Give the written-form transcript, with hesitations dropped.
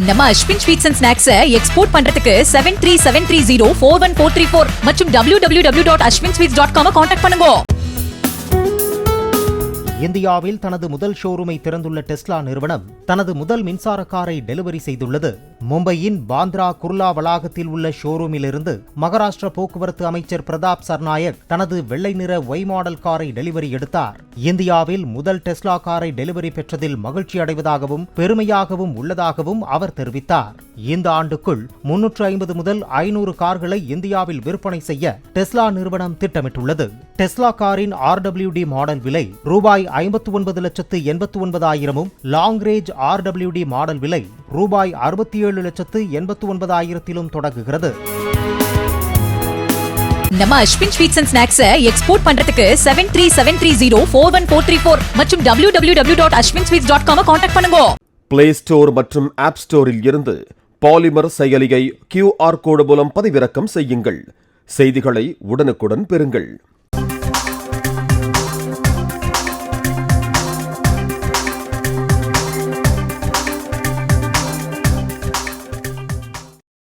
நம்ம Ashwin sweets and snacks export பண்றதுக்கு 7373041434 மற்றும் www.ashwinsweets.com கான்டாக்ட் பண்ணுங்க. இந்தியாவில் தனது முதல் ஷோரூமை திறந்துள்ள டெஸ்லா நிறுவனம் தனது முதல் மின்சார காரை டெலிவரி செய்துள்ளது. மும்பையின் பாந்த்ரா குர்லா வளாகத்தில் உள்ள ஷோரூமிலிருந்து மகாராஷ்டிரா போக்குவரத்து அமைச்சர் பிரதாப் சர்நாயக் தனது வெள்ளை நிற ஒய் மாடல் காரை டெலிவரி எடுத்தார். இந்தியாவில் முதல் டெஸ்லா காரை டெலிவரி பெற்றதில் மகிழ்ச்சி அடைவதாகவும் பெருமையாகவும் உள்ளதாகவும் அவர் தெரிவித்தார். இந்த ஆண்டுக்குள் 350 முதல் 500 கார்களை இந்தியாவில் விற்பனை செய்ய டெஸ்லா நிறுவனம் திட்டமிட்டுள்ளது. டெஸ்லா காரின் RWD மாடல் விலை ரூபாய் 59,89,000 லாங் ரேஞ்ச் RWD மாடல் விலை ரூபாய் 67,89,000 தொடங்குகிறது. நம்ம Ashwin sweets and snacks export பண்றதுக்கு 7373041434 மற்றும் www.ashwinsweets.com கான்டாக்ட் பண்ணுங்க. பிளே ஸ்டோர் மற்றும் ஆப் ஸ்டோரில் இருந்து பாலிமர் செயலியை QR கோடு மூலம் பதிவிறக்கம் செய்யுங்கள். செய்திகளை உடனுக்குடன் பெறுங்கள்.